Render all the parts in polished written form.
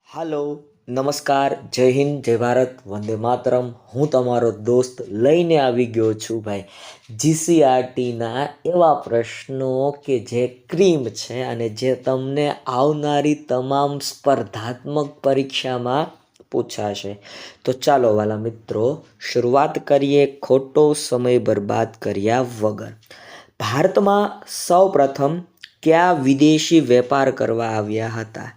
હાલો, નમસ્કાર, જય હિન્દ, જય ભારત, વંદે માતરમ. હું તમારો દોસ્ત લઈને આવી ગયો છું ભાઈ જીસીઆરટીના એવા પ્રશ્નો કે જે ક્રીમ છે અને જે તમને આવનારી તમામ સ્પર્ધાત્મક પરીક્ષામાં પૂછાશે. તો ચાલો વાલા મિત્રો, શરૂઆત કરીએ ખોટો સમય બરબાદ કર્યા વગર. ભારતમાં સૌ પ્રથમ કયા વિદેશી વેપાર કરવા આવ્યા હતા?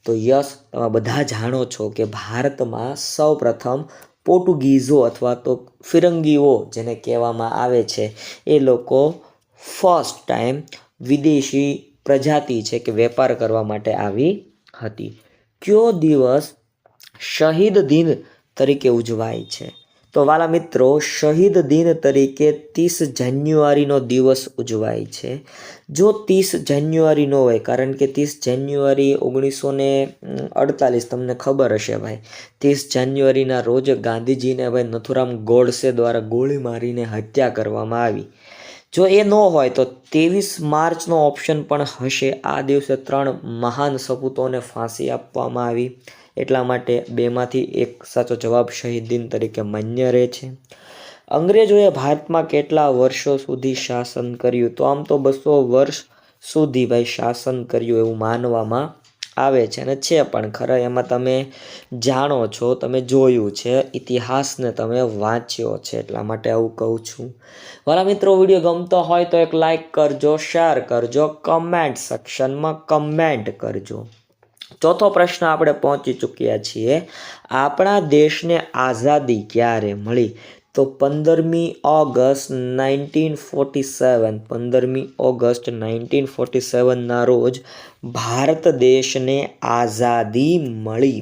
તો યસ, તમે બધા જાણો છો કે ભારતમાં સૌ પ્રથમ પોર્ટુગીઝો અથવા તો ફિરંગીઓ જેને કહેવામાં આવે છે, એ લોકો ફર્સ્ટ ટાઈમ વિદેશી પ્રજાતિ છે કે વેપાર કરવા માટે આવી હતી. કયો દિવસ શહીદ દિન તરીકે ઉજવાય છે? તો વાલા મિત્રો, શહીદ દિન તરીકે 30 જાન્યુઆરીનો દિવસ ઉજવાય છે. જો 30 જાન્યુઆરી ન હોય, કારણ કે 30 જાન્યુઆરી 1948 તમને ખબર હશે ભાઈ, 30 જાન્યુઆરીના રોજ ગાંધીજીને ભાઈ નથુરામ ગોડસે દ્વારા ગોળી મારીને હત્યા કરવામાં આવી. જો એ ન હોય તો 23 માર્ચનો ઓપ્શન પણ હશે. આ દિવસે 3 મહાન સપૂતોને ફાંસી આપવામાં આવી, એટલા માટે બેમાંથી એક સાચો જવાબ શહીદ દિન તરીકે માન્ય રહે છે. અંગ્રેજોએ ભારતમાં કેટલા વર્ષો સુધી શાસન કર્યું? તો આમ તો 200 વર્ષ સુધી ભાઈ શાસન કર્યું એવું માનવામાં આવે છે, અને છે પણ ખરા. એમાં તમે જાણો છો, તમે જોયું છે, ઇતિહાસને તમે વાંચ્યો છે, એટલા માટે આવું કહું છું. વાલા મિત્રો, વિડીયો ગમતો હોય તો એક લાઈક કરજો, શેર કરજો, કમેન્ટ સેક્શનમાં કમેન્ટ કરજો. ચોથો પ્રશ્ન આપણે પહોંચી ચૂક્યા છીએ. આપણા દેશને આઝાદી ક્યારે મળી? તો 15મી ઓગસ્ટ 1947. 15મી ઓગસ્ટ 1947ના રોજ ભારત દેશને આઝાદી મળી.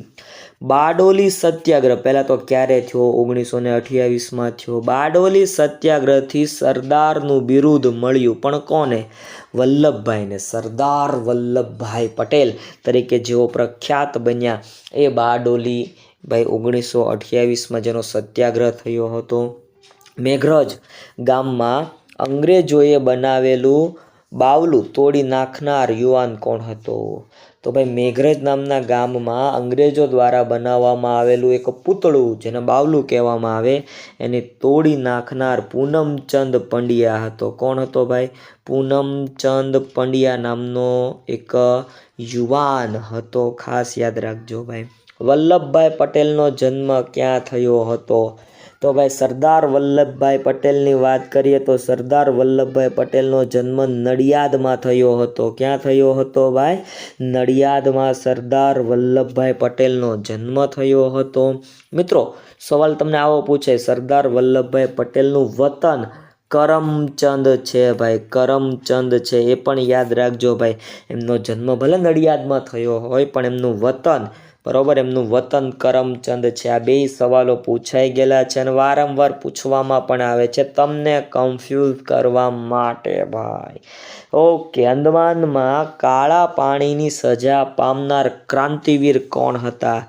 બારડોલી સત્યાગ્રહ પહેલાં તો ક્યારે થયો? 1928માં થયો. બારડોલી સત્યાગ્રહથી સરદારનું બિરુદ મળ્યું, પણ કોને? વલ્લભભાઈને. સરદાર વલ્લભભાઈ પટેલ તરીકે જેઓ પ્રખ્યાત બન્યા, એ બારડોલી ભાઈ 1928માં જેનો સત્યાગ્રહ થયો હતો. મેઘરજ ગામમાં અંગ્રેજોએ બનાવેલું બાવલું તોડી નાખનાર યુવાન કોણ હતો? તો ભાઈ મેઘરજ નામના ગામમાં અંગ્રેજો દ્વારા બનાવવામાં આવેલું એક પૂતળું, જેને બાવલું કહેવામાં આવે, એને તોડી નાખનાર પૂનમચંદ પંડ્યા હતો. કોણ હતો ભાઈ? પૂનમચંદ પંડ્યા નામનો એક યુવાન હતો, ખાસ યાદ રાખજો ભાઈ. વલ્લભભાઈ પટેલનો જન્મ ક્યાં થયો હતો? તો ભાઈ સરદાર વલ્લભભાઈ પટેલની વાત કરીએ તો સરદાર વલ્લભભાઈ પટેલનો જન્મ નડિયાદમાં થયો હતો. ક્યાં થયો હતો ભાઈ? નડિયાદમાં સરદાર વલ્લભભાઈ પટેલનો જન્મ થયો હતો. મિત્રો, સવાલ તમને આવો પૂછે, સરદાર વલ્લભભાઈ પટેલનું વતન કરમચંદ છે ભાઈ, કરમચંદ છે, એ પણ યાદ રાખજો ભાઈ. એમનો જન્મ ભલે નડિયાદમાં થયો હોય, પણ એમનું વતન, બરાબર, એમનું વતન કરમચંદ છે. આ બે સવાલો પૂછાઈ ગયેલા છે અને વારંવાર પૂછવામાં પણ આવે છે તમને કન્ફ્યુઝ કરવા માટે ભાઈ. ઓકે, અંદમાનમાં કાળા પાણીની સજા પામનાર ક્રાંતિવીર કોણ હતા?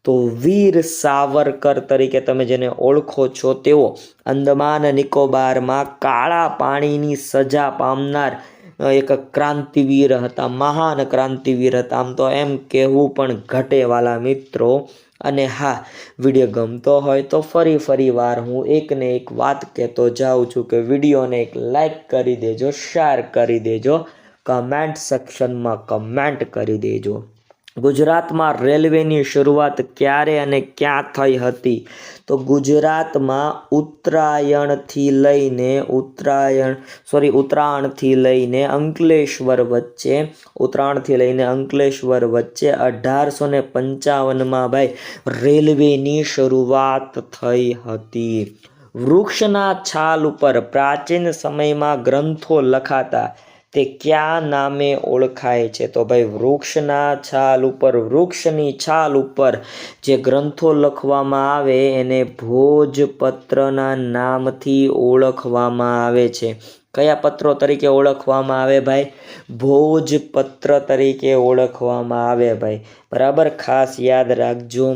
તો વીર સાવરકર તરીકે તમે જેને ઓળખો છો તેઓ અંદમાન નિકોબારમાં કાળા પાણીની સજા પામનાર એક ક્રાંતિવીર હતા, મહાન ક્રાંતિવીર હતા. આમ તો એમ કહેવું પણ ઘટે વાલા મિત્રો. અને હા, વિડીયો ગમતો હોય તો ફરી વાર હું એકને એક વાત કહેતો જાઉં છું કે વિડીયોને એક લાઈક કરી દેજો, શેર કરી દેજો, કમેન્ટ સેક્શનમાં કમેન્ટ કરી દેજો. ગુજરાતમાં રેલવેની શરૂઆત ક્યારે અને ક્યાં થઈ હતી? તો ગુજરાતમાં ઉત્તરાયણથી લઈને અંકલેશ્વર વચ્ચે 1855માં ભાઈ રેલવેની શરૂઆત થઈ હતી. વૃક્ષના છાલ ઉપર પ્રાચીન સમયમાં ગ્રંથો લખાતા તે કયા નામે ઓળખાય છે? તો ભાઈ વૃક્ષના છાલ ઉપર, વૃક્ષની છાલ ઉપર જે ગ્રંથો લખવામાં આવે એને ભોજપત્રના નામથી ઓળખવામાં આવે છે. કયા પત્રો તરીકે ઓળખવામાં આવે ભાઈ? ભોજપત્ર તરીકે ઓળખવામાં આવે ભાઈ, બરાબર, ખાસ યાદ રાખજો.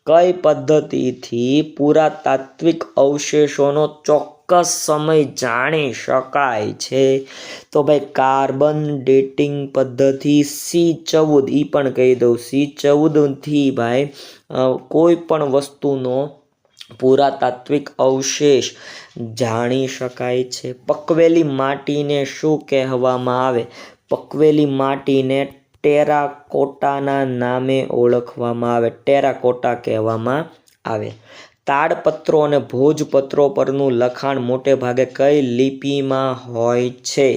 કઈ પદ્ધતિથી પુરાતાત્વિક અવશેષોનો ચોક્કસ ચોક્કસ સમય જાણી શકાય છે? તો ભાઈ કાર્બન ડેટિંગ પદ્ધતિ C14 એ પણ કહી દઉં, C14થી ભાઈ કોઈ પણ વસ્તુનો પુરાતાત્વિક અવશેષ જાણી શકાય છે. પકવેલી માટીને શું કહેવામાં આવે? પકવેલી માટીને ટેરાકોટાના નામે ઓળખવામાં આવે, ટેરાકોટા કહેવામાં આવે. તાડપત્રો અને ભોજપત્રો પરનું લખાણ મોટે ભાગે કઈ લિપિમાં હોય છે?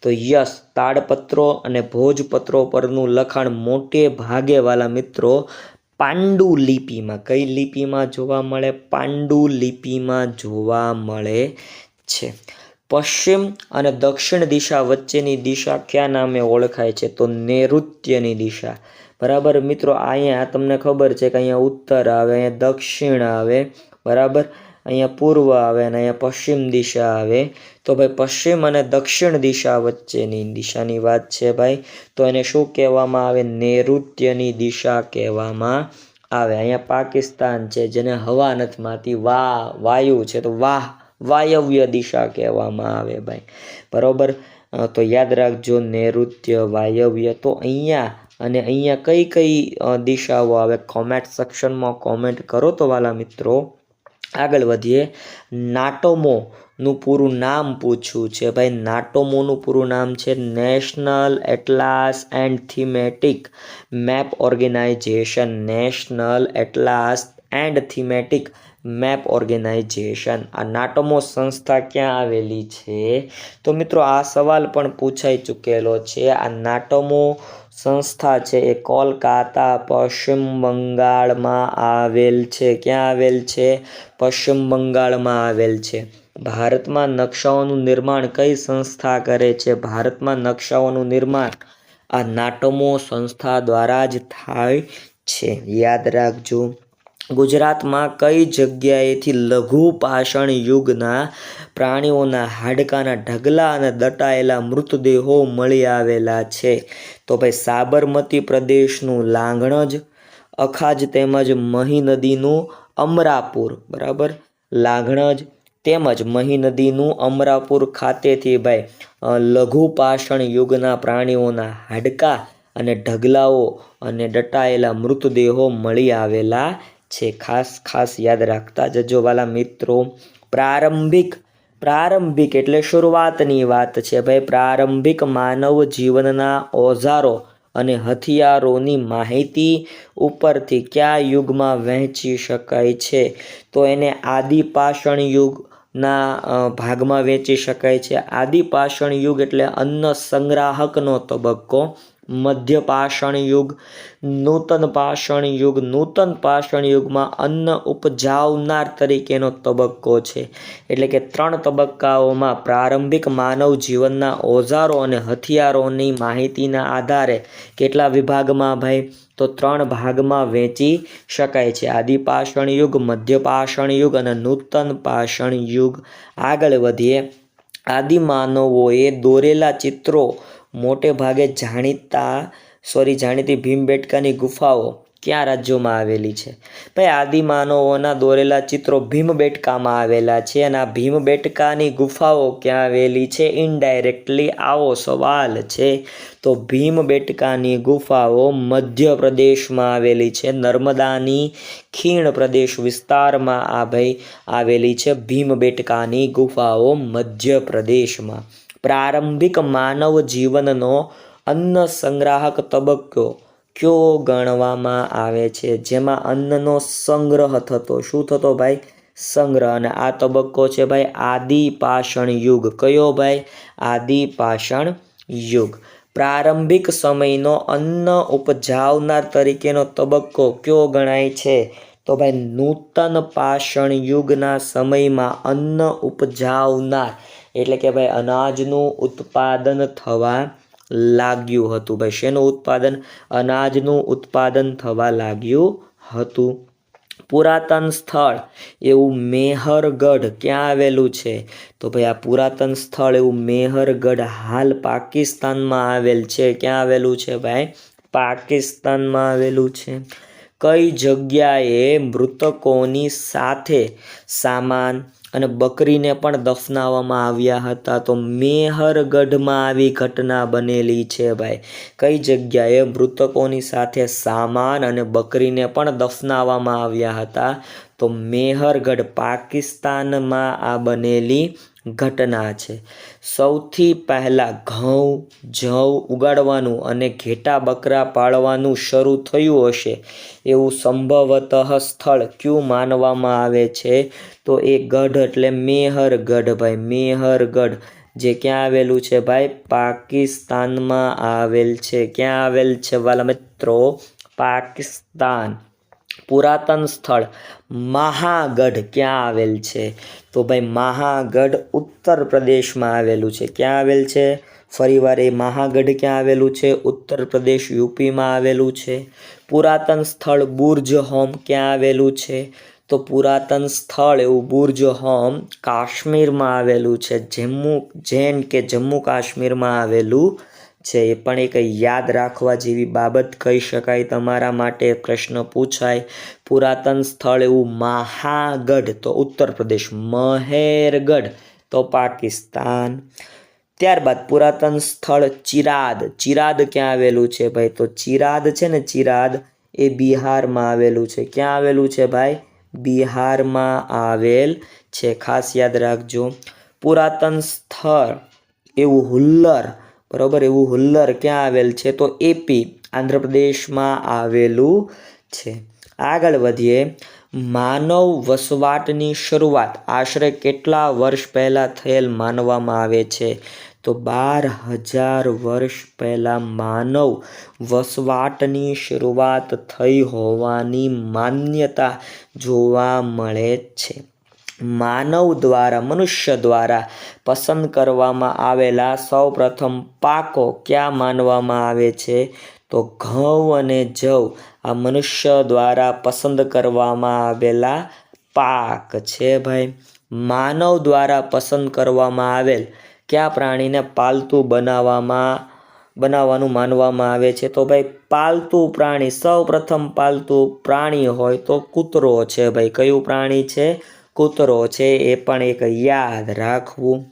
તો યસ, તાડપત્રો અને ભોજપત્રો પરનું લખાણ મોટે ભાગે વાલા મિત્રો પાંડુલિપિમાં. કઈ લિપિમાં જોવા મળે? પાંડુલિપિમાં જોવા મળે છે. પશ્ચિમ અને દક્ષિણ દિશા વચ્ચેની દિશા કયા નામે ઓળખાય છે? તો નૈઋત્યની દિશા. બરાબર મિત્રો, અહીંયા તમને ખબર છે કે અહીંયા ઉત્તર આવે, અહીંયા દક્ષિણ આવે, બરાબર, અહીંયા પૂર્વ આવે અને અહીંયા પશ્ચિમ દિશા આવે. તો ભાઈ પશ્ચિમ અને દક્ષિણ દિશા વચ્ચેની દિશાની વાત છે ભાઈ, તો એને શું કહેવામાં આવે? નૈઋત્યની દિશા કહેવામાં આવે. અહીંયા પાકિસ્તાન છે જેને હવા નથી માતી, વાયુ છે તો વાયવ્ય દિશા કહેવામાં આવે ભાઈ, બરોબર. તો યાદ રાખજો, નૈઋત્ય, વાયવ્ય. તો અહીંયા અને અહીંયા કઈ કઈ દિશાઓ આવે? કોમેન્ટ સેક્શનમાં કોમેન્ટ કરો તો વાલા મિત્રો. આગળ વધીએ. નાટોમોનું પૂરું નામ પૂછ્યું છે ભાઈ. નાટોમોનું પૂરું નામ છે National Atlas and Thematic Map Organisation. National Atlas and Thematic Map Organisation. આ નાટોમો સંસ્થા ક્યાં આવેલી છે? તો મિત્રો આ સવાલ પણ પૂછાઈ ચૂકેલો છે. આ નાટોમો સંસ્થા છે એ કોલકાતા, પશ્ચિમ બંગાળમાં આવેલ છે. ક્યાં આવેલ છે? પશ્ચિમ બંગાળમાં આવેલ છે. ભારતમાં નકશાઓનું નિર્માણ કઈ સંસ્થા કરે છે? ભારતમાં નકશાઓનું નિર્માણ આ નાટોમો સંસ્થા દ્વારા જ થાય છે, યાદ રાખજો. ગુજરાતમાં કઈ જગ્યાએથી લઘુ પાષાણ યુગના પ્રાણીઓના હાડકાના ઢગલા અને દટાયેલા મૃતદેહો મળી આવેલા છે? તો ભાઈ સાબરમતી પ્રદેશનું લાંગણજ, અખાજ તેમજ મહી નદીનું અમરાપુર, બરાબર, લાંગણજ તેમજ મહી નદીનું અમરાપુર ખાતેથી ભાઈ લઘુ પાષાણ યુગના પ્રાણીઓના હાડકા અને ઢગલાઓ અને દટાયેલા મૃતદેહો મળી આવેલા છે. ખાસ યાદ રાખતા જજો વાલા મિત્રો. પ્રારંભિક એટલે શરૂઆતની વાત છે ભાઈ. પ્રારંભિક માનવ જીવનના ઓજારો અને હથિયારોની માહિતી ઉપરથી કયા યુગમાં વહેંચી શકાય છે? તો એને આદિપાષાણ યુગના ભાગમાં વહેંચી શકાય છે. આદિપાષાણ યુગ એટલે અન્ન સંગ્રાહકનો તબક્કો. મધ્ય પાષાણ યુગ, નૂતન પાષાણ યુગ. નૂતન પાષાણ યુગમાં અન્ન ઉપજાવનાર તરીકેનો તબક્કો છે. એટલે કે 3 તબક્કાઓમાં પ્રારંભિક માનવ જીવનના ઓજારો અને હથિયારોની માહિતીના આધારે કેટલા વિભાગમાં ભાઈ? તો 3 ભાગમાં વહેંચી શકાય છે. આદિપાષાણ યુગ, મધ્ય પાષાણ યુગ અને નૂતન પાષાણ યુગ. આગળ વધીએ. આદિમાનવોએ દોરેલા ચિત્રો મોટે ભાગે જાણીતી ભીમબેટકાની ગુફાઓ કયા રાજ્યોમાં આવેલી છે? ભાઈ આદિમાનવોના દોરેલા ચિત્રો ભીમબેટકામાં આવેલા છે. અને આ ભીમબેટકાની ગુફાઓ ક્યાં આવેલી છે? ઇનડાયરેક્ટલી આવો સવાલ છે. તો ભીમબેટકાની ગુફાઓ મધ્યપ્રદેશમાં આવેલી છે. નર્મદાની ખીણ પ્રદેશ વિસ્તારમાં આ ભાઈ આવેલી છે ભીમબેટકાની ગુફાઓ મધ્યપ્રદેશમાં. પ્રારંભિક માનવ જીવનનો અન્ન સંગ્રાહક તબક્કો કયો ગણવામાં આવે છે? જેમાં અન્નનો સંગ્રહ થતો. શું થતો ભાઈ? સંગ્રહ. અને આ તબક્કો છે ભાઈ આદિપાષાણ યુગ. કયો ભાઈ? આદિપાષાણ યુગ. પ્રારંભિક સમયનો અન્ન ઉપજાવનાર તરીકેનો તબક્કો કયો ગણાય છે? તો ભાઈ નૂતન પાષાણ યુગના સમયમાં અન્ન ઉપજાવનાર એટલે કે ભાઈ અનાજનું ઉત્પાદન થવા લાગ્યું હતું. ભાઈ શેનું ઉત્પાદન? અનાજનું ઉત્પાદન થવા લાગ્યું હતું. પુરાતન સ્થળ એવું મેહરગઢ ક્યાં આવેલું છે? તો ભાઈ આ પુરાતન સ્થળ એવું મેહરગઢ હાલ પાકિસ્તાનમાં આવેલ છે. ક્યાં આવેલું છે ભાઈ? પાકિસ્તાનમાં આવેલું છે. કઈ જગ્યાએ મૃતકોની સાથે સામાન, અને બકરીને પણ દફનાવવામાં આવ્યા હતા. તો મેહરગઢમાં આવી ઘટના બનેલી છે ભાઈ. કઈ જગ્યાએ? મૃતકોની સાથે સામાન અને બકરીને પણ દફનાવવામાં આવ્યા હતા. તો મેહરગઢ પાકિસ્તાનમાં આ બનેલી ઘટના છે. સૌથી પહેલાં ઘઉં જવ ઉગાડવાનું અને ઘેટા બકરા પાળવાનું શરૂ થયું હશે એવું સંભવતઃ સ્થળ કયું માનવામાં આવે છે? તો એ ગઢ એટલે મેહરગઢ ભાઈ. મેહરગઢ જે ક્યાં આવેલું છે ભાઈ? પાકિસ્તાનમાં આવેલ છે. ક્યાં આવેલ છે વાલા મિત્રો? પાકિસ્તાન. પુરાતન સ્થળ મહાગઢ ક્યાં આવેલ છે? તો ભાઈ મહાગઢ ઉત્તર પ્રદેશમાં આવેલું છે. ક્યાં આવેલ છે? ફરીવાર એ મહાગઢ ક્યાં આવેલું છે? ઉત્તર પ્રદેશ યુપીમાં આવેલું છે. પુરાતન સ્થળ બુર્જ હોમ ક્યાં આવેલું છે? તો પુરાતન સ્થળ એવું બુર્જ હોમ કાશ્મીરમાં આવેલું છે. જમ્મુ કાશ્મીરમાં આવેલું છે. એ પણ એક યાદ રાખવા જેવી બાબત કહી શકાય. તમારા માટે પ્રશ્ન પૂછાય. પુરાતન સ્થળ એવું મહાગઢ તો ઉત્તર પ્રદેશ, મહેરગઢ તો પાકિસ્તાન. ત્યારબાદ પુરાતન સ્થળ ચિરાદ. ચિરાદ ક્યાં આવેલું છે ભાઈ? તો ચિરાદ છે ને, ચિરાદ એ બિહારમાં આવેલું છે. ક્યાં આવેલું છે ભાઈ? બિહારમાં આવેલ છે. ખાસ યાદ રાખજો. પુરાતન સ્થળ એવું હુલ્લર, બરાબર, એવું હુલ્લર ક્યાં આવેલ છે? તો એપી આંધ્રપ્રદેશમાં આવેલું છે. આગળ વધીએ. માનવ વસવાટની શરૂઆત આશરે કેટલા વર્ષ પહેલાં થયેલ માનવામાં આવે છે? તો 12,000 વર્ષ પહેલાં માનવ વસવાટની શરૂઆત થઈ હોવાની માન્યતા જોવા મળે છે. માનવ દ્વારા, મનુષ્ય દ્વારા પસંદ કરવામાં આવેલા સૌપ્રથમ પાકો ક્યાં માનવામાં આવે છે? તો ઘઉં અને જવ આ મનુષ્ય દ્વારા પસંદ કરવામાં આવેલા પાક છે ભાઈ. માનવ દ્વારા પસંદ કરવામાં આવેલ કયા પ્રાણીને પાલતુ બનાવવાનું માનવામાં આવે છે? તો ભાઈ પાલતુ પ્રાણી, સૌપ્રથમ પાલતુ પ્રાણી હોય તો કૂતરો છે ભાઈ. કયું પ્રાણી છે? કૂતરો છે. એ પણ એક યાદ રાખવું.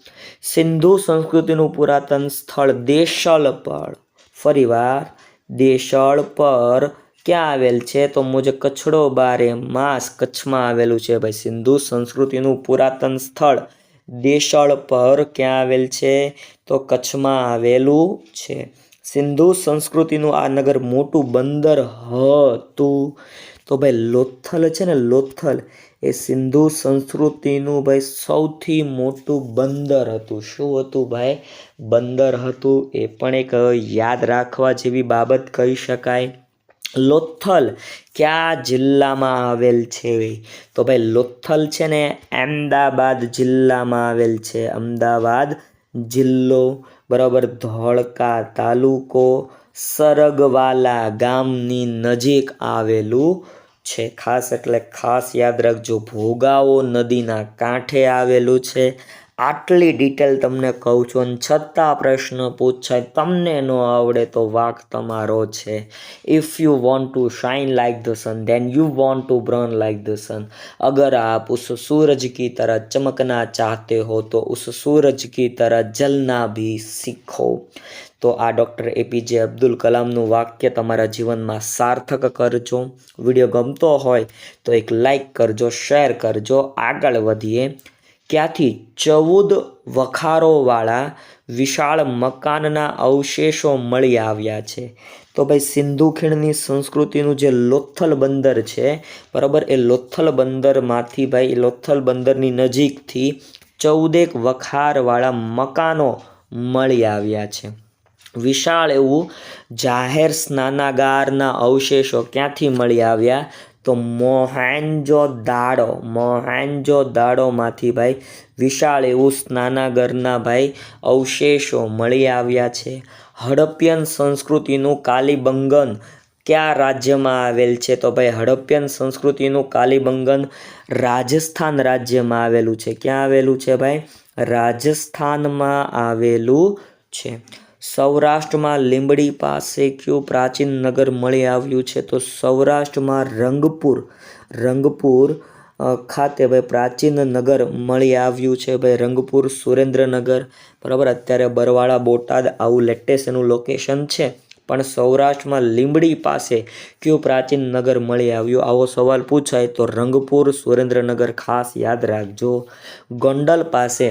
સિંધુ સંસ્કૃતિનું પુરાતન સ્થળ દેશલપર. ફરીવાર દેશલપર ક્યાં આવેલ છે? તો મુજે કચ્છડો બારે માસ કચ્છમાં આવેલું છે ભાઈ. સિંધુ સંસ્કૃતિનું પુરાતન સ્થળ દેશલપર ક્યાં આવેલ છે? તો કચ્છમાં આવેલું છે. સિંધુ સંસ્કૃતિનું આ નગર મોટું બંદર હતું. તો ભાઈ લોથલ છે ને, લોથલ એ સિંધુ સંસ્કૃતિનું ભાઈ સૌથી મોટું બંદર હતું. શું હતું ભાઈ? બંદર હતું. એ પણ એક યાદ રાખવા જેવી બાબત કહી શકાય. લોથલ કયા જિલ્લામાં આવેલ છે? તો ભાઈ લોથલ છે ને અમદાવાદ જિલ્લામાં આવેલ છે. અમદાવાદ જિલ્લો, બરાબર. ધોળકા તાલુકો સરગવાલા ગામની નજીક આવેલું છે. ખાસ એટલે ખાસ યાદ રાખજો. ભોગાવો નદીના કાંઠે આવેલું છે. આટલી ડિટેલ તમને કહું છું અને છતાં પ્રશ્ન પૂછાય, તમને ન આવડે તો વાંક તમારો છે. If you want to shine like the sun then you want to burn like the sun. अगर आप उस सूरज की तरह चमकना चाहते हो तो उस सूरज की तरह जलना भी सीखो. તો આ ડૉક્ટર એપીજે અબ્દુલ કલામનું વાક્ય તમારા જીવનમાં સાર્થક કરજો. વિડીયો ગમતો હોય તો એક લાઈક કરજો, શેર કરજો. આગળ વધીએ. ક્યાંથી 14 વખારોવાળા વિશાળ મકાનના અવશેષો મળી આવ્યા છે? તો ભાઈ સિંધુ ખીણની સંસ્કૃતિનું જે લોથલ બંદર છે, બરાબર, એ લોથલ બંદરમાંથી ભાઈ લોથલ બંદરની નજીકથી 14 વખારવાળા મકાનો મળી આવ્યા છે. વિશાળ એવું જાહેર સ્નાનાગારના અવશેષો ક્યાંથી મળી આવ્યા? તો મોહેન્જો-દાડોમાંથી ભાઈ વિશાળ એવું સ્નાનાગરના ભાઈ અવશેષો મળી આવ્યા છે. હડપ્પન સંસ્કૃતિનું કાલીબંગન કયા રાજ્યમાં આવેલ છે? તો ભાઈ હડપ્પન સંસ્કૃતિનું કાલીબંગન રાજસ્થાન રાજ્યમાં આવેલું છે. ક્યાં આવેલું છે ભાઈ? રાજસ્થાનમાં આવેલું છે. સૌરાષ્ટ્રમાં લીંબડી પાસે કયું પ્રાચીન નગર મળી આવ્યું છે? તો સૌરાષ્ટ્રમાં રંગપુર ખાતે ભાઈ પ્રાચીન નગર મળી આવ્યું છે ભાઈ રંગપુર સુરેન્દ્રનગર, બરાબર. અત્યારે બરવાળા બોટાદ આવું લેટેસ્ટ એનું લોકેશન છે. પણ સૌરાષ્ટ્રમાં લીંબડી પાસે કયું પ્રાચીન નગર મળી આવ્યું, આવો સવાલ પૂછાય તો રંગપુર સુરેન્દ્રનગર ખાસ યાદ રાખજો. ગોંડલ પાસે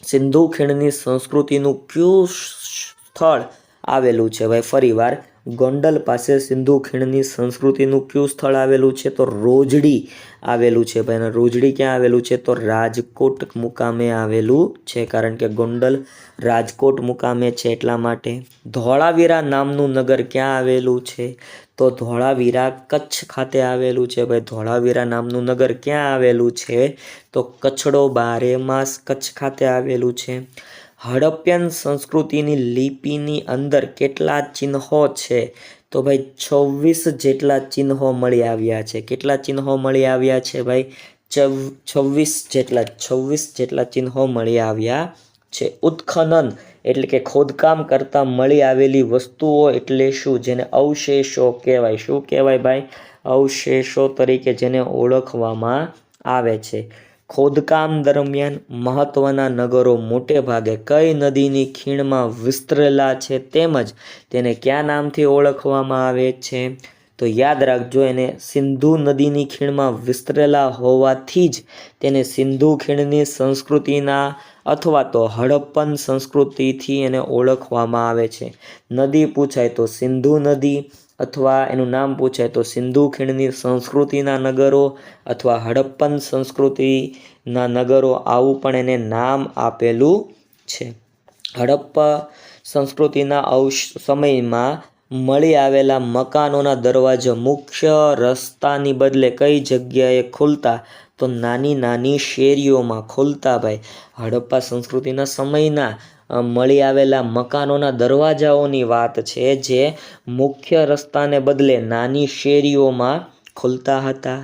સિંધુ ખીણની સંસ્કૃતિનું કયું સ્થળ આવેલું છે ભાઈ? ફરીવાર, ગોંડલ પાસે સિંધુ ખીણની સંસ્કૃતિનું કયું સ્થળ આવેલું છે? તો રોજડી આવેલું છે ભાઈ. અને રોજડી ક્યાં આવેલું છે? તો રાજકોટ મુકામે આવેલું છે, કારણ કે ગોંડલ રાજકોટ મુકામે છે એટલા માટે. ધોળાવીરા નામનું નગર ક્યાં આવેલું છે? તો ધોળાવીરા કચ્છ ખાતે આવેલું છે ભાઈ. ધોળાવીરા નામનું નગર ક્યાં આવેલું છે? તો કચ્છડો બારેમાસ કચ્છ ખાતે આવેલું છે. હડપ્પન સંસ્કૃતિની લિપિની અંદર કેટલા ચિહ્નો છે? તો ભાઈ 26 જેટલા ચિહ્નો મળી આવ્યા છે. કેટલા ચિહ્નો મળી આવ્યા છે ભાઈ? 26 જેટલા ચિહ્નો મળી આવ્યા છે. ઉત્ખનન એટલે કે ખોદકામ કરતાં મળી આવેલી વસ્તુઓ એટલે શું? જેને અવશેષો કહેવાય. શું કહેવાય ભાઈ? અવશેષો તરીકે જેને ઓળખવામાં આવે છે. ખોદકામ દરમિયાન મહત્ત્વના નગરો મોટે ભાગે કઈ નદીની ખીણમાં વિસ્તરેલા છે, તેમજ તેને કયા નામથી ઓળખવામાં આવે છે? તો યાદ રાખજો, એને સિંધુ નદીની ખીણમાં વિસ્તરેલા હોવાથી જ તેને સિંધુ ખીણની સંસ્કૃતિના અથવા તો હડપ્પન સંસ્કૃતિથી એને ઓળખવામાં આવે છે. નદી પૂછાય તો સિંધુ નદી, અથવા એનું નામ પૂછાય તો સિંધુ ખીણની સંસ્કૃતિના નગરો અથવા હડપ્પન સંસ્કૃતિના નગરો, આવું પણ એને નામ આપેલું છે. હડપ્પા સંસ્કૃતિના સમયમાં મળી આવેલા મકાનોના દરવાજા મુખ્ય રસ્તાની બદલે કઈ જગ્યાએ ખુલતા? તો નાની નાની શેરીઓમાં ખુલતા ભાઈ. હડપ્પા સંસ્કૃતિના સમયના મળી આવેલા મકાનોના દરવાજાઓની વાત છે, જે મુખ્ય રસ્તાને બદલે નાની શેરીઓમાં ખુલતા હતા.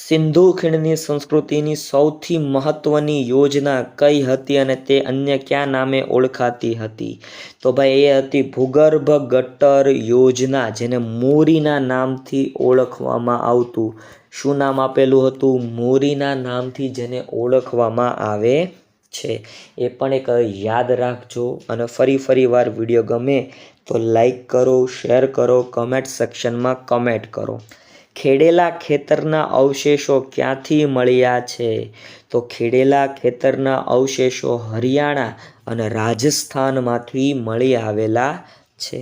સિંધુ ખીણની સંસ્કૃતિની સૌથી મહત્ત્વની યોજના કઈ હતી અને તે અન્ય કયા નામે ઓળખાતી હતી? તો ભાઈ એ હતી ભૂગર્ભ ગટર યોજના, જેને મોરીના નામથી ઓળખવામાં આવતું. શું નામ આપેલું હતું? મોરીના નામથી જેને ઓળખવામાં આવે છે. એ પણ એક યાદ રાખજો. અને ફરી વાર વિડીયો ગમે તો લાઈક કરો, શેર કરો, કમેન્ટ સેક્શનમાં કમેન્ટ કરો. ખેડેલા ખેતરના અવશેષો ક્યાંથી મળ્યા છે? તો ખેડેલા ખેતરના અવશેષો હરિયાણા અને રાજસ્થાનમાંથી મળી આવેલા છે.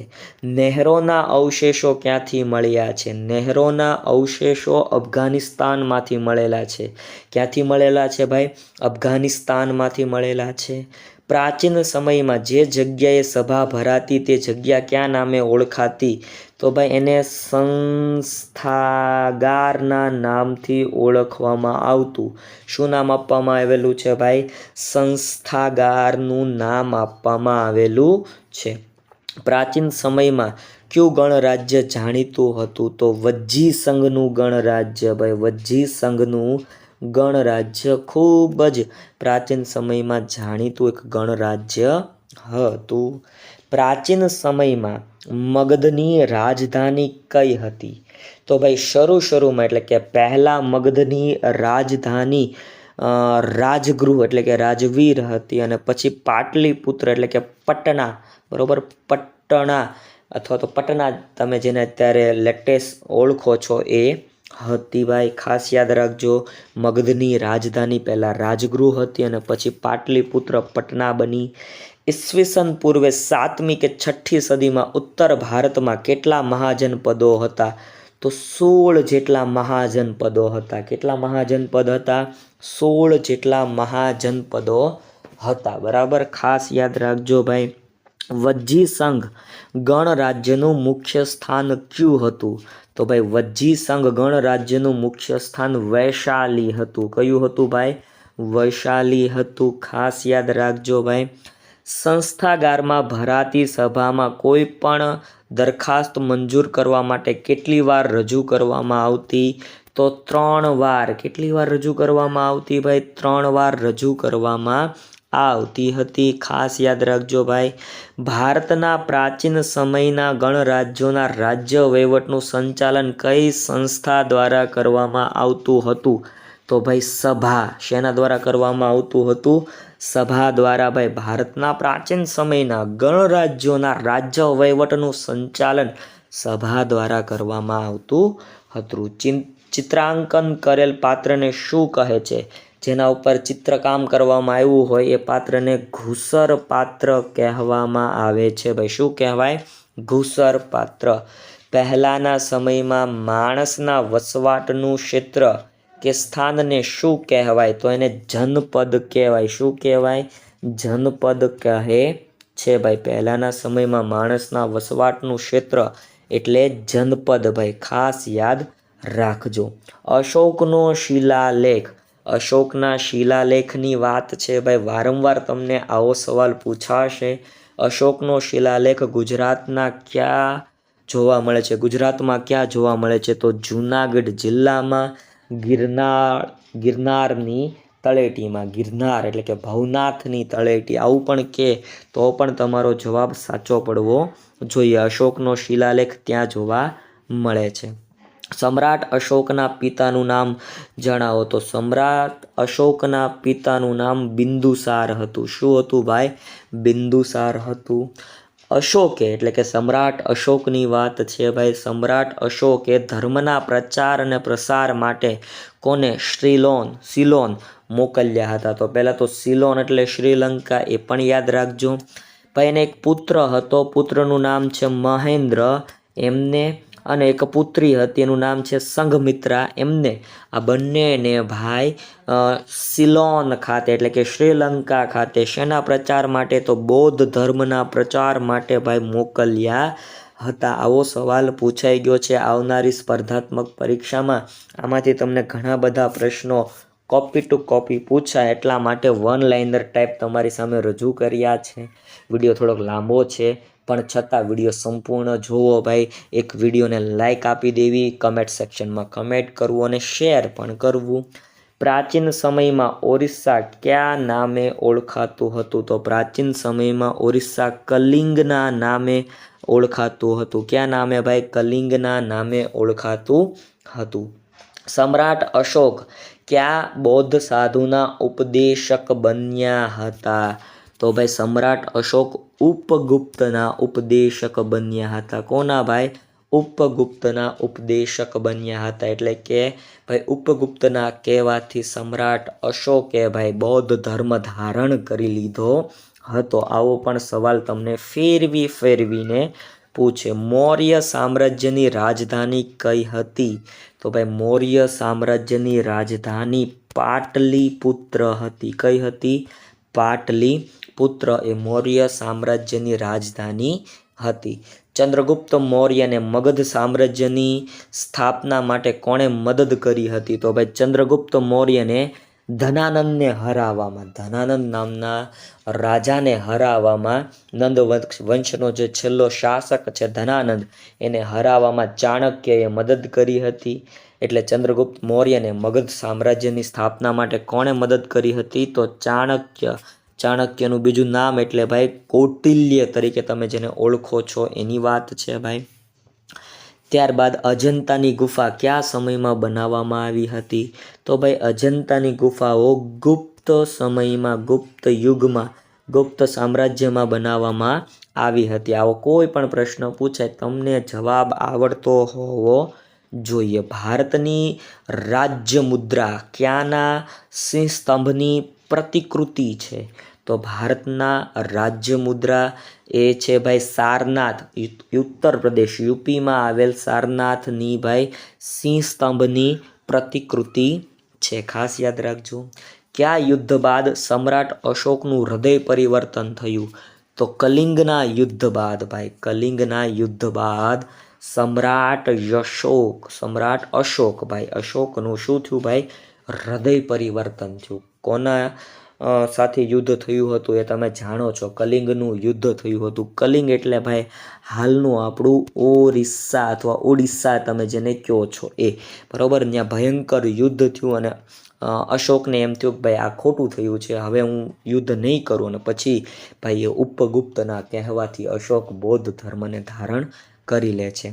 નહેરોના અવશેષો ક્યાંથી મળ્યા છે? નહેરોના અવશેષો અફઘાનિસ્તાનમાંથી મળેલા છે. ક્યાંથી મળેલા છે ભાઈ? અફઘાનિસ્તાનમાંથી મળેલા છે. પ્રાચીન સમયમાં જે જગ્યાએ સભા ભરાતી તે જગ્યા કયા નામે ઓળખાતી? તો ભાઈ એને સંસ્થાગારના નામથી ઓળખવામાં આવતું. શું નામ આપવામાં આવેલું છે ભાઈ? સંસ્થાગારનું નામ આપવામાં આવેલું છે. પ્રાચીન સમયમાં કયું ગણરાજ્ય જાણીતું હતું? તો વજ્જી સંઘનું ગણરાજ્ય ભાઈ. વજ્જી સંઘનું ગણરાજ્ય ખૂબ જ પ્રાચીન સમયમાં જાણીતું એક ગણરાજ્ય હતું. પ્રાચીન સમયમાં મગધની રાજધાની કઈ હતી? તો ભાઈ શરૂમાં એટલે કે પહેલાં મગધની રાજધાની રાજગૃહ એટલે કે રાજવીર હતી, અને પછી પાટલીપુત્ર એટલે કે પટના, બરાબર, પટણા અથવા તો પટના તમે જેને અત્યારે લેટેસ્ટ ઓળખો છો એ હતી ભાઈ. ખાસ યાદ રાખજો, મગધની રાજધાની પહેલાં રાજગૃહ હતી અને પછી પાટલીપુત્ર પટના બની. ઈસવીસન પૂર્વે 7મી કે 6ઠી સદીમાં ઉત્તર ભારતમાં કેટલા મહાજનપદો હતા? તો 16 જેટલા મહાજનપદો હતા. કેટલા મહાજનપદ હતા? 16 જેટલા મહાજનપદો હતા, બરાબર. ખાસ યાદ રાખજો ભાઈ. વજ્જી સંઘ ગણરાજ્યનું મુખ્ય સ્થાન કયું હતું? તો ભાઈ વજ્જી સંઘ ગણરાજ્યનું મુખ્ય સ્થાન વૈશાલી હતું. કયું હતું ભાઈ? વૈશાલી હતું. ખાસ યાદ રાખજો ભાઈ. સંસ્થાગારમાં ભરાતી સભામાં કોઈ પણ દરખાસ્ત મંજૂર કરવા માટે કેટલી વાર રજૂ કરવામાં આવતી? તો 3 વાર. કેટલી વાર રજૂ કરવામાં આવતી ભાઈ? 3 વાર રજૂ કરવામાં આવતી હતી. ખાસ યાદ રાખજો ભાઈ. ભારતના પ્રાચીન સમયના ગણરાજ્યોના રાજ્ય વહીવટનું સંચાલન કઈ સંસ્થા દ્વારા કરવામાં આવતું હતું? તો ભાઈ સભા શેના દ્વારા કરવામાં આવતું હતું? સભા દ્વારા ભાઈ ભારતના પ્રાચીન સમયના ગણરાજ્યોના રાજ્ય વહીવટનું સંચાલન સભા દ્વારા કરવામાં આવતું હતું. ચિત્રાંકન કરેલ પાત્રને શું કહે છે? જેના ઉપર ચિત્રકામ કરવામાં આવ્યું હોય એ પાત્રને ઘૂસર પાત્ર કહેવામાં આવે છે. ભાઈ શું કહેવાય? ઘૂસર પાત્ર. પહેલાંના સમયમાં માણસના વસવાટનું ક્ષેત્ર કે સ્થાનને શું કહેવાય? તો એને જનપદ કહેવાય. શું કહેવાય? જનપદ કહે છે. ભાઈ પહેલાંના સમયમાં માણસના વસવાટનું ક્ષેત્ર એટલે જનપદ. ભાઈ ખાસ યાદ રાખજો. અશોકનો શિલાલેખ. અશોકના શિલાલેખની વાત છે ભાઈ. વારંવાર તમને આવો સવાલ પૂછાશે. અશોકનો શિલાલેખ ગુજરાતના ક્યાં જોવા મળે છે? ગુજરાતમાં ક્યાં જોવા મળે છે? તો જૂનાગઢ જિલ્લામાં ગિરનારની તળેટીમાં. ગિરનાર એટલે કે ભવનાથની તળેટી આવું પણ કે તો પણ તમારો જવાબ સાચો પડવો જોઈએ. અશોકનો શિલાલેખ ત્યાં જોવા મળે છે. સમ્રાટ અશોકના પિતાનું નામ જણાવો. તો સમ્રાટ અશોકના પિતાનું નામ બિંદુસાર હતું. શું હતું ભાઈ? બિંદુસાર હતું. અશોકે એટલે કે સમ્રાટ અશોકની વાત છે ભાઈ. સમ્રાટ અશોકે ધર્મના પ્રચાર અને પ્રસાર માટે કોને? સિલોન મોકલ્યા હતા. તો પહેલાં તો સિલોન એટલે શ્રીલંકા, એ પણ યાદ રાખજો. ભાઈ એને એક પુત્ર હતો. પુત્રનું નામ છે મહેન્દ્ર. એમને અને એક પુત્રી હતી, એનું નામ છે સંઘમિત્રા. એમને આ બંનેને ભાઈ સિલોન ખાતે એટલે કે શ્રીલંકા ખાતે શેના પ્રચાર માટે? તો બૌદ્ધ ધર્મના પ્રચાર માટે ભાઈ મોકલ્યા હતા. આવો સવાલ પૂછાઈ ગયો છે આવનારી સ્પર્ધાત્મક પરીક્ષામાં. આમાંથી તમને ઘણા બધા પ્રશ્નો કોપી ટુ કોપી પૂછાય એટલા માટે વન લાઇનર ટાઈપ તમારી સામે રજૂ કર્યા છે. વિડીયો થોડોક લાંબો છે પણ છતાં વિડીયો સંપૂર્ણ જોવો ભાઈ. એક વિડીયોને લાઇક આપી દેવી, કમેન્ટ સેક્શનમાં કમેન્ટ કરવું અને શેર પણ કરવું. પ્રાચીન સમયમાં ઓરિસ્સા કયા નામે ઓળખાતું હતું? તો પ્રાચીન સમયમાં ઓરિસ્સા કલિંગના નામે ઓળખાતું હતું. કયા નામે ભાઈ? કલિંગના નામે ઓળખાતું હતું. સમ્રાટ અશોક કયા બૌદ્ધ સાધુના ઉપદેશક બન્યા હતા? તો ભાઈ સમ્રાટ અશોક ઉપગુપ્તના ઉપદેશક બન્યા હતા. કોના ભાઈ? ઉપગુપ્તના ઉપદેશક બન્યા હતા. એટલે કે ભાઈ ઉપગુપ્તના કહેવાથી સમ્રાટ અશોકે ભાઈ બૌદ્ધ ધર્મ ધારણ કરી લીધો હતો. આવો પણ સવાલ તમને ફેરવીને પૂછે. મૌર્ય સામ્રાજ્યની રાજધાની કઈ હતી? તો ભાઈ મૌર્ય સામ્રાજ્યની રાજધાની પાટલીપુત્ર હતી. કઈ હતી? પાટલીપુત્ર એ મૌર્ય સામ્રાજ્યની રાજધાની હતી. ચંદ્રગુપ્ત મૌર્યને મગધ સામ્રાજ્યની સ્થાપના માટે કોણે મદદ કરી હતી? તો ભાઈ ચંદ્રગુપ્ત મૌર્યને ધનાનંદને હરાવવામાં, ધનાનંદ નામના રાજાને હરાવવામાં, નંદ વંશનો જે છેલ્લો શાસક છે ધનાનંદ, એને હરાવવામાં ચાણક્યએ મદદ કરી હતી. એટલે ચંદ્રગુપ્ત મૌર્યને મગધ સામ્રાજ્યની સ્થાપના માટે કોણે મદદ કરી હતી? તો ચાણક્ય. ચાણક્યનું બીજું નામ એટલે ભાઈ કૌટિલ્ય તરીકે તમે જેને ઓળખો છો એની વાત છે ભાઈ. ત્યારબાદ અજંતાની ગુફા કયા સમયમાં બનાવવામાં આવી હતી? તો ભાઈ અજંતાની ગુફાઓ ગુપ્ત સમયમાં, ગુપ્ત યુગમાં, ગુપ્ત સામ્રાજ્યમાં બનાવવામાં આવી હતી. આવો કોઈ પણ પ્રશ્ન પૂછાય તમને જવાબ આવડતો હોવો જોઈએ. ભારતની રાજ્ય મુદ્રા ક્યાંના સિંહ સ્તંભની પ્રતિકૃતિ છે? તો ભારતના રાજ્ય મુદ્રા એ છે ભાઈ સારનાથ, ઉત્તર પ્રદેશ યુપીમાં આવેલ સારનાથની ભાઈ સિંહ સ્તંભની પ્રતિકૃતિ છે. ખાસ યાદ રાખજો. કયા યુદ્ધ બાદ સમ્રાટ અશોકનું હૃદય પરિવર્તન થયું? તો કલિંગના યુદ્ધ બાદ ભાઈ. કલિંગના યુદ્ધ બાદ સમ્રાટ અશોક ભાઈ, અશોકનું શું થયું ભાઈ? હૃદય પરિવર્તન થયું. કોના સાથે યુદ્ધ થયું હતું એ તમે જાણો છો. કલિંગનું યુદ્ધ થયું હતું. કલિંગ એટલે ભાઈ હાલનું આપણું ઓરિસ્સા અથવા ઓડિસ્સા તમે જેને કહો છો એ, બરાબર. ત્યાં ભયંકર યુદ્ધ થયું અને અશોકને એમ થયું કે ભાઈ આ ખોટું થયું છે, હવે હું યુદ્ધ નહીં કરું. અને પછી ભાઈ એ ઉપગુપ્તના કહેવાથી અશોક બૌદ્ધ ધર્મને ધારણ કરી લે છે.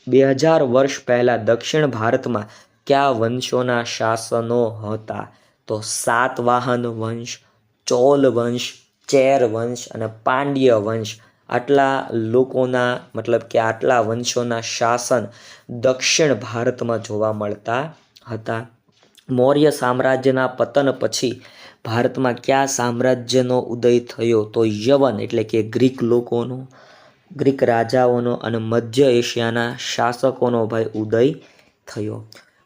2000 વર્ષ પહેલાં દક્ષિણ ભારતમાં કયા વંશોના શાસનો હતા? તો સાતવાહન વંશ, ચોલ વંશ, ચેર વંશ અને પાંડ્ય વંશ. આટલા લોકોના મતલબ કે આટલા વંશોના શાસન દક્ષિણ ભારતમાં જોવા મળતા હતા. મૌર્ય સામ્રાજ્યના પતન પછી ભારતમાં કયા સામ્રાજ્યનો ઉદય થયો? તો યવન એટલે કે ગ્રીક લોકોનો, ગ્રીક રાજાઓનો અને મધ્ય એશિયાના શાસકોનો ભાઈ ઉદય થયો.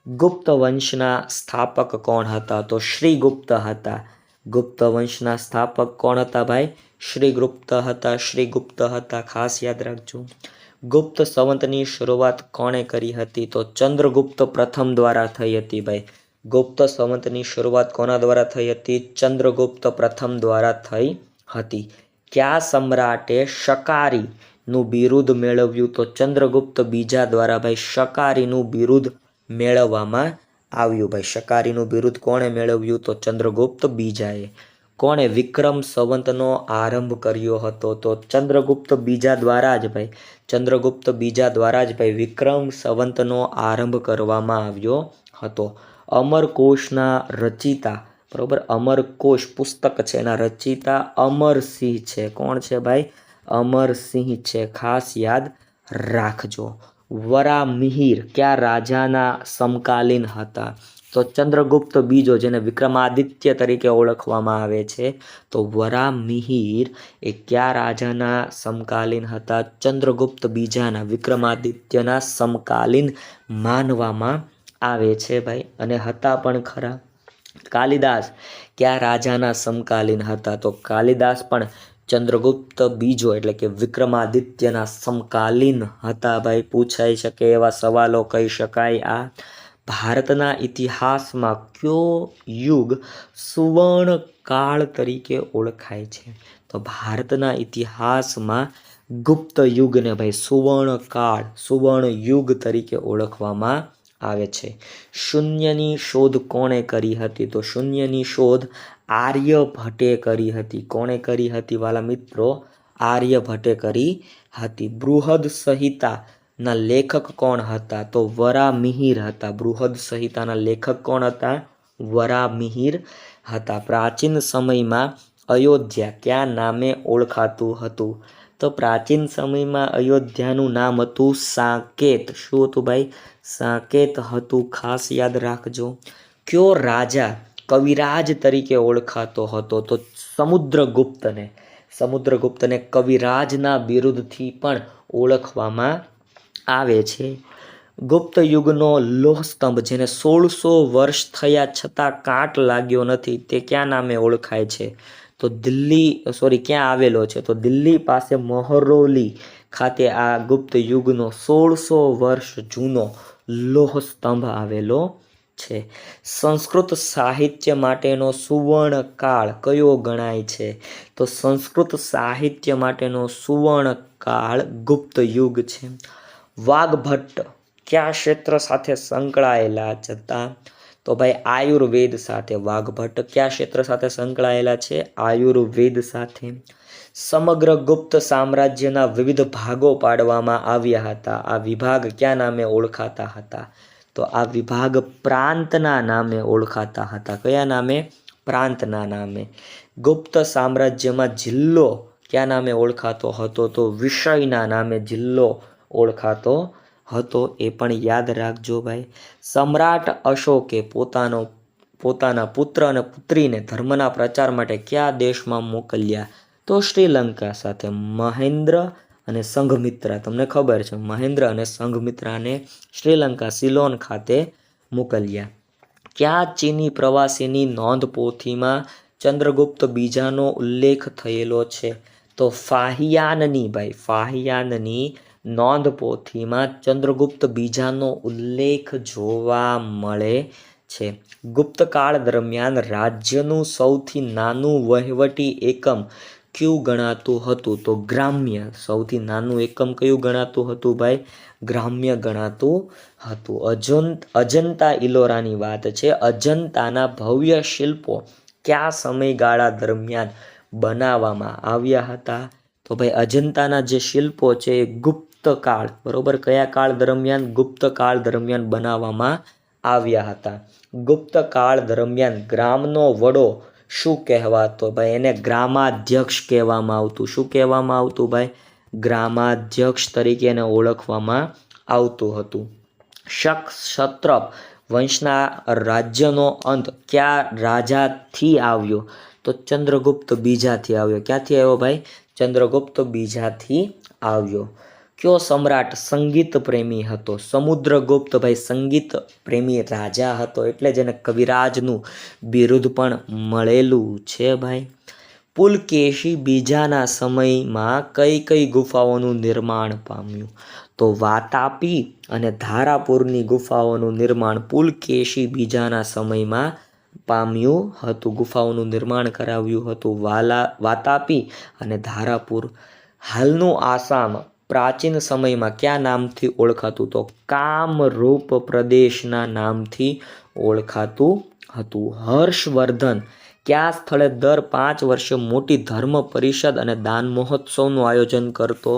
ગુપ્ત વંશના સ્થાપક કોણ હતા? તો શ્રીગુપ્ત હતા. ગુપ્ત વંશના સ્થાપક કોણ હતા ભાઈ? શ્રીગુપ્ત હતા. શ્રીગુપ્ત હતા, ખાસ યાદ રાખજો. ગુપ્ત સંવતની શરૂઆત કોણે કરી હતી? તો ચંદ્રગુપ્ત પ્રથમ દ્વારા થઈ હતી ભાઈ. ગુપ્ત સંવતની શરૂઆત કોના દ્વારા થઈ હતી? ચંદ્રગુપ્ત પ્રથમ દ્વારા થઈ હતી. કયા સમ્રાટે શકારીનું બિરુદ મેળવ્યું? તો ચંદ્રગુપ્ત બીજા દ્વારા ભાઈ શકારીનું બિરુદ મેળવવામાં આવ્યું ભાઈ. શકારીનું બિરુદ કોણે મેળવ્યું? તો ચંદ્રગુપ્ત બીજાએ. કોણે વિક્રમ સંવતનો આરંભ કર્યો હતો? તો ચંદ્રગુપ્ત બીજા દ્વારા જ ભાઈ. ચંદ્રગુપ્ત બીજા દ્વારા જ ભાઈ વિક્રમ સંવતનો આરંભ કરવામાં આવ્યો હતો. અમરકોશના રચિતા, બરોબર, અમરકોશ પુસ્તક છે એના રચિતા અમરસિંહ છે. કોણ છે ભાઈ? અમરસિંહ છે, ખાસ યાદ રાખજો. વરામિહિર કયા રાજાના સમકાલીન હતા? તો ચંદ્રગુપ્ત બીજો, જેને વિક્રમાદિત્ય તરીકે ઓળખવામાં આવે છે. તો વરામિહિર એ કયા રાજાના સમકાલીન હતા? ચંદ્રગુપ્ત બીજાના, વિક્રમાદિત્યના સમકાલીન માનવામાં આવે છે ભાઈ, અને હતા પણ ખરા. કાલિદાસ કયા રાજાના સમકાલીન હતા? તો કાલિદાસ પણ ચંદ્રગુપ્ત બીજો એટલે કે વિક્રમાદિત્યના સમકાલીન હતા ભાઈ. પૂછાઈ શકે એવા સવાલો કહી શકાય આ. ભારતના ઇતિહાસમાં કયો યુગ સુવર્ણ કાળ તરીકે ઓળખાય છે? તો ભારતના ઇતિહાસમાં ગુપ્ત યુગને ભાઈ સુવર્ણ કાળ, સુવર્ણ યુગ તરીકે ઓળખવામાં આવે છે. શૂન્યની શોધ કોણે કરી હતી? તો શૂન્યની શોધ આર્યભટ્ટે કરી હતી. કોણે કરી હતી વાલા મિત્રો? આર્યભટ્ટે કરી હતી. બૃહદ સંહિતાના લેખક કોણ હતા? તો વરામિહિર હતા. બૃહદ સંહિતાના લેખક કોણ હતા? વરામિહિર હતા. પ્રાચીન સમયમાં અયોધ્યા કયા નામે ઓળખાતું હતું? તો પ્રાચીન સમયમાં અયોધ્યાનું નામ હતું સાકેત. શું હતું ભાઈ? સાકેત હતું, ખાસ યાદ રાખજો. કયો રાજા કવિરાજ તરીકે ઓળખાતો હતો? તો સમુદ્રગુપ્તને. સમુદ્રગુપ્તને કવિરાજના બિરુદથી પણ ઓળખવામાં આવે છે. ગુપ્ત યુગનો લોહ સ્તંભ, જેને 1600 વર્ષ થયા છતાં કાટ લાગ્યો નથી, તે કયા નામે ઓળખાય છે? તો ક્યાં આવેલો છે? તો દિલ્હી પાસે મહરૌલી ખાતે આ ગુપ્ત યુગનો 1600 વર્ષ જૂનો લોહ સ્તંભ આવેલો છે. સંસ્કૃત સાહિત્ય માટેનો સુવર્ણ કાળ કયો ગણાય છે? તો સંસ્કૃત સાહિત્ય માટેનો સુવર્ણ કાળ ગુપ્ત યુગ છે. વાઘભટ્ટ કયા ક્ષેત્ર સાથે સંકળાયેલા હતા? તો ભાઈ આયુર્વેદ સાથે. વાઘભટ્ટ કયા ક્ષેત્ર સાથે સંકળાયેલા છે? આયુર્વેદ સાથે. સમગ્ર ગુપ્ત સામ્રાજ્યના વિવિધ ભાગો પાડવામાં આવ્યા હતા. આ વિભાગ કયા નામે ઓળખાતા હતા? તો આ વિભાગ પ્રાંતના નામે ઓળખાતા હતા. કયા નામે? પ્રાંતના નામે. ગુપ્ત સામ્રાજ્યમાં જિલ્લો કયા નામે ઓળખાતો હતો? તો વિષયના નામે જિલ્લો ઓળખાતો હતો. એ પણ યાદ રાખજો ભાઈ. સમ્રાટ અશોકે પોતાના પુત્ર અને પુત્રીને ધર્મના પ્રચાર માટે કયા દેશમાં મોકલ્યા? તો શ્રીલંકા સાથે. મહેન્દ્ર અને સંઘમિત્રા, તમને ખબર છે, મહેન્દ્ર અને સંઘમિત્રાને શ્રીલંકા સિલોન ખાતે મોકલ્યા. કયા ચીની પ્રવાસીની નોંધપોથીમાં ચંદ્રગુપ્ત બીજાનો ઉલ્લેખ થયેલો છે? તો ફાહિયાનની ભાઈ. ફાહિયાનની નોંધપોથીમાં ચંદ્રગુપ્ત બીજાનો ઉલ્લેખ જોવા મળે છે. ગુપ્તકાળ દરમિયાન રાજ્યનું સૌથી નાનું વહીવટી એકમ કયું ગણાતું હતું? તો ગ્રામ્ય. સૌથી નાનું એકમ કયું ગણાતું હતું ભાઈ? ગ્રામ્ય ગણાતું હતું. અજંતા ઇલોરાની વાત છે. અજંતાના ભવ્ય શિલ્પો કયા સમયગાળા દરમિયાન બનાવવામાં આવ્યા હતા? તો ભાઈ અજંતાના જે શિલ્પો છે એ ગુપ્તકાળ, બરોબર, કયા કાળ દરમિયાન? ગુપ્તકાળ દરમિયાન બનાવવામાં આવ્યા હતા. ગુપ્ત કાળ દરમિયાન ગ્રામનો વડો શું કહેવાતો? ભાઈ એને ગ્રામાધ્યક્ષ કહેવામાં આવતું. શું કહેવામાં આવતું ભાઈ? ગ્રામાધ્યક્ષ તરીકે એને ઓળખવામાં આવતું હતું. શક ક્ષત્રપ વંશના રાજ્યનો અંત કયા રાજાથી આવ્યો? તો ચંદ્રગુપ્ત બીજાથી આવ્યો. ક્યાંથી આવ્યો ભાઈ? ચંદ્રગુપ્ત બીજાથી આવ્યો. કયો સમ્રાટ સંગીત પ્રેમી હતો? સમુદ્રગુપ્ત ભાઈ સંગીત પ્રેમી રાજા હતો, એટલે જ એને કવિરાજનું બિરુદ પણ મળેલું છે ભાઈ. પુલકેશી બીજાના સમયમાં કઈ કઈ ગુફાઓનું નિર્માણ પામ્યું? તો વાતાપી અને ધારાપુરની ગુફાઓનું નિર્માણ પુલકેશી બીજાના સમયમાં પામ્યું હતું. ગુફાઓનું નિર્માણ કરાવ્યું હતું વાતાપી અને ધારાપુર. હાલનું આસામ પ્રાચીન સમયમાં કયા નામથી ઓળખાતું? તો કામરૂપ પ્રદેશના નામથી ઓળખાતું હતું. હર્ષવર્ધન કયા સ્થળે દર 5 વર્ષે મોટી ધર્મ પરિષદ અને દાન મહોત્સવનું આયોજન કરતો?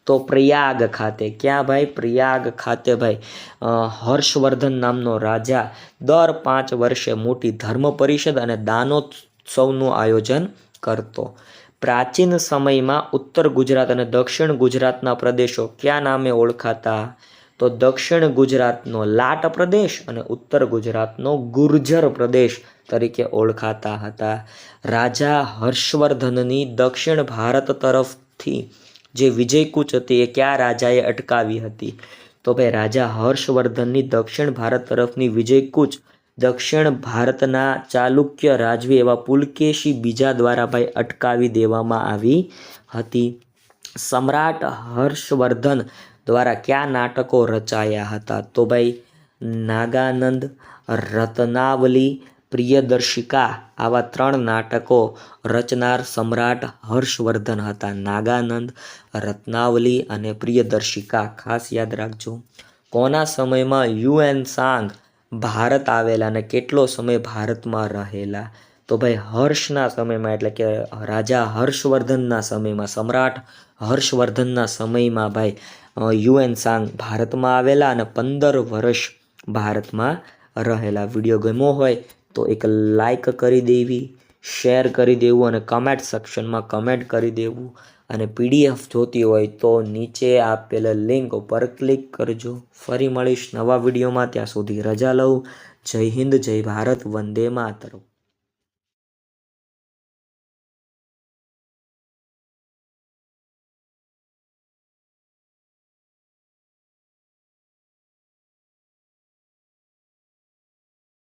તો પ્રયાગ ખાતે. ક્યાં ભાઈ? પ્રયાગ ખાતે ભાઈ. હર્ષવર્ધન નામનો રાજા દર 5 વર્ષે મોટી ધર્મ પરિષદ અને દાનોત્સવનું આયોજન કરતો. પ્રાચીન સમયમાં ઉત્તર ગુજરાત અને દક્ષિણ ગુજરાતના પ્રદેશો કયા નામે ઓળખાતા? તો દક્ષિણ ગુજરાતનો લાટ પ્રદેશ અને ઉત્તર ગુજરાતનો ગુર્જર પ્રદેશ તરીકે ઓળખાતા હતા. રાજા હર્ષવર્ધનની દક્ષિણ ભારત તરફથી જે વિજયકૂચ હતી એ કયા રાજાએ અટકાવી હતી? તો ભાઈ રાજા હર્ષવર્ધનની દક્ષિણ ભારત તરફની વિજયકૂચ દક્ષિણ ભારતના ચાલુક્ય રાજવી એવા પુલકેશી બીજા દ્વારા ભાઈ અટકાવી દેવામાં આવી હતી. સમ્રાટ હર્ષવર્ધન દ્વારા કયા નાટકો રચાયા હતા? તો ભાઈ નાગાનંદ, રત્નાવલી, પ્રિયદર્શિકા આવા 3 નાટકો રચનાર સમ્રાટ હર્ષવર્ધન હતા. નાગાનંદ, રત્નાવલી અને પ્રિયદર્શિકા ખાસ યાદ રાખજો. કોના સમયમાં હ્યુએન ભારત આવેલા અને કેટલો સમય ભારતમાં રહેલા? તો ભાઈ હર્ષના સમયમાં, એટલે કે રાજા હર્ષવર્ધનના સમયમાં, સમ્રાટ હર્ષવર્ધનના સમયમાં ભાઈ હ્યુએન ભારતમાં આવેલા અને 15 વર્ષ ભારતમાં રહેલા. વિડીયો ગમ્યો હોય તો એક લાઈક કરી દેવી, શેર કરી દેવું અને કમેન્ટ સેક્શનમાં કમેન્ટ કરી દેવું. અને PDF જોતી હોય તો નીચે આપેલ લિંક ઉપર ક્લિક કરજો. ફરી મળીશ નવા વિડીયોમાં. ત્યાં સુધી રજા લઉં. જય હિન્દ, જય ભારત, વંદે માતરમ.